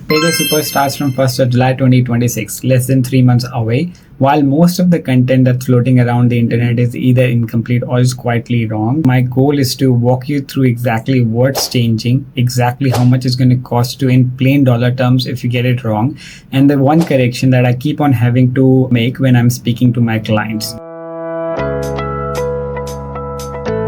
Payday Super starts from 1st of July 2026, less than 3 months away. While most of the content that's floating around the internet is either incomplete or is quietly wrong, my goal is to walk you through exactly what's changing, exactly how much it's going to cost you in plain dollar terms if you get it wrong, and the one correction that I keep on having to make when I'm speaking to my clients.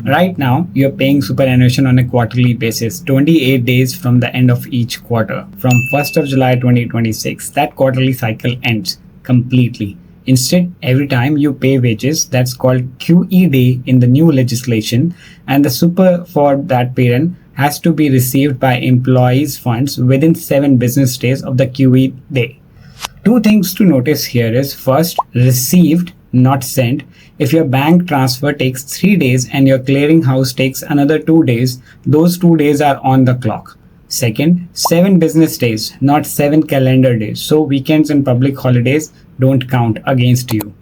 Right now, you're paying superannuation on a quarterly basis, 28 days from the end of each quarter. From 1st of July 2026, that quarterly cycle ends completely. Instead, every time you pay wages, that's called QE day in the new legislation, and the super for that parent has to be received by employees' funds within 7 business days of the QE day. Two things to notice here is first, received, not sent. If your bank transfer takes 3 days and your clearinghouse takes another 2 days, those 2 days are on the clock. Second, 7 business days, not 7 calendar days. So weekends and public holidays don't count against you.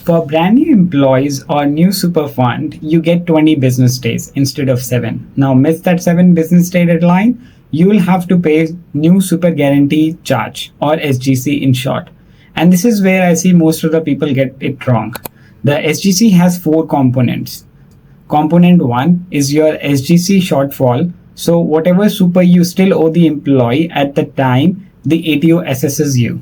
For brand new employees or new super fund, you get 20 business days instead of 7. Now miss that 7 business day deadline, you will have to pay new super guarantee charge, or SGC in short. And this is where I see most of the people get it wrong. The SGC has 4 components. Component 1 is your SGC shortfall. So whatever super you still owe the employee at the time the ATO assesses you.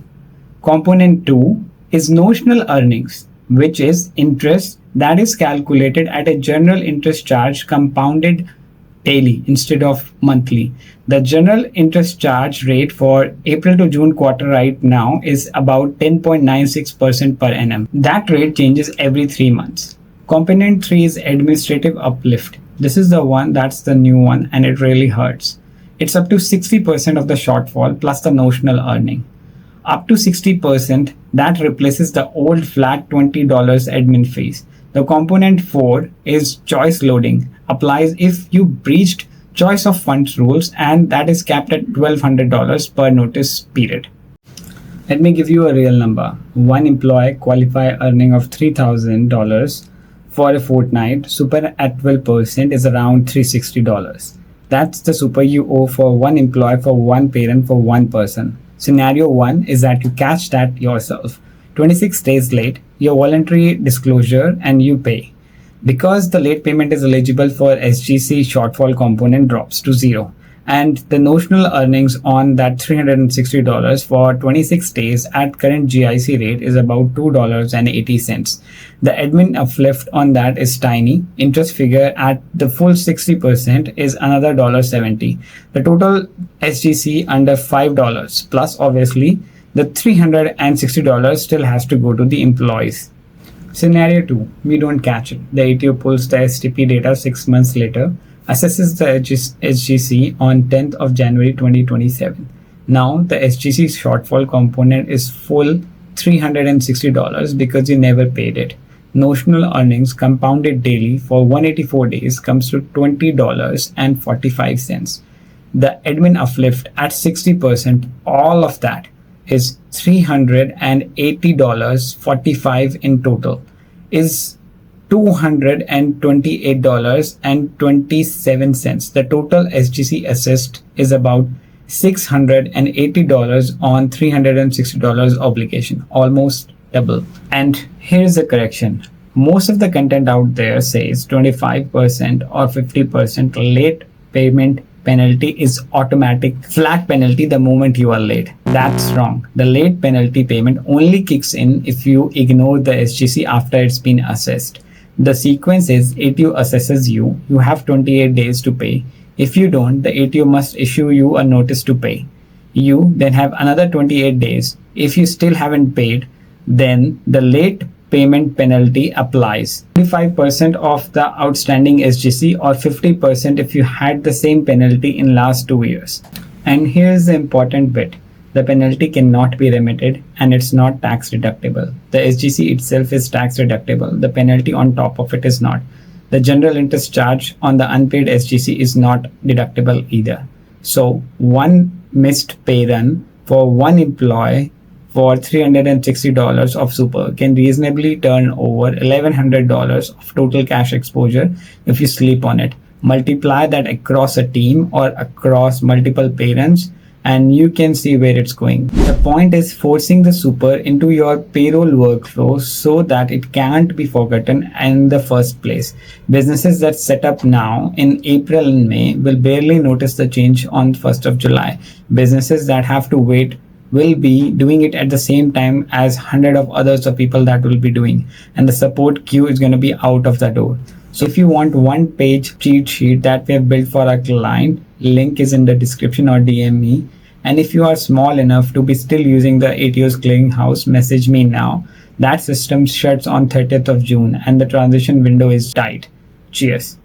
Component 2 is notional earnings, which is interest that is calculated at a general interest charge compounded daily instead of monthly. The general interest charge rate for April to June quarter right now is about 10.96% per annum. That rate changes every 3 months. Component 3 is administrative uplift. This is the one that's the new one and it really hurts. It's up to 60% of the shortfall plus the notional earning. Up to 60%, that replaces the old flat $20 admin fees. The component 4 is choice loading. Applies if you breached choice of funds rules, and that is capped at $1,200 per notice period. Let me give you a real number. One employee qualify earning of $3,000 for a fortnight. Super at 12% is around $360. That's the super you owe for one employee, for one parent, for one person. Scenario 1 is that you catch that yourself. 26 days late, your voluntary disclosure, and you pay. Because the late payment is eligible for SGC, shortfall component drops to 0. And the notional earnings on that $360 for 26 days at current GIC rate is about $2.80. The admin uplift on that is tiny. Interest figure at the full 60% is another $1.70. The total SGC under $5 plus obviously the $360 still has to go to the employees. Scenario 2, we don't catch it. The ATO pulls the STP data 6 months later, assesses the SGC on 10th of January 2027. Now the SGC shortfall component is full $360 because you never paid it. Notional earnings compounded daily for 184 days comes to $20.45. The admin uplift at 60%, all of that is $380.45 in total, is $228.27. The total SGC assessed is about $680 on $360 obligation, almost double. And here's the correction. Most of the content out there says 25% or 50% late payment penalty is automatic flat penalty the moment you are late. That's wrong. The late penalty payment only kicks in if you ignore the SGC after it's been assessed. The sequence is ATO assesses you, you have 28 days to pay. If you don't, the ATO must issue you a notice to pay. You then have another 28 days. If you still haven't paid, then the late payment penalty applies. 25% of the outstanding SGC or 50% if you had the same penalty in last 2 years. And here's the important bit. The penalty cannot be remitted and it's not tax deductible. The SGC itself is tax deductible. The penalty on top of it is not. The general interest charge on the unpaid SGC is not deductible either. So one missed pay run for one employee for $360 of super can reasonably turn over $1,100 of total cash exposure if you sleep on it. Multiply that across a team or across multiple parents and you can see where it's going. The point is forcing the super into your payroll workflow so that it can't be forgotten in the first place. Businesses that set up now in April and May will barely notice the change on 1st of July. Businesses that have to wait will be doing it at the same time as hundred of others of people that will be doing, and the support queue is going to be out of the door. So if you want one page cheat sheet that we have built for our client, link is in the description or DM me. And if you are small enough to be still using the ATO's clearinghouse, message me now. That system shuts on 30th of June and the transition window is tight. Cheers.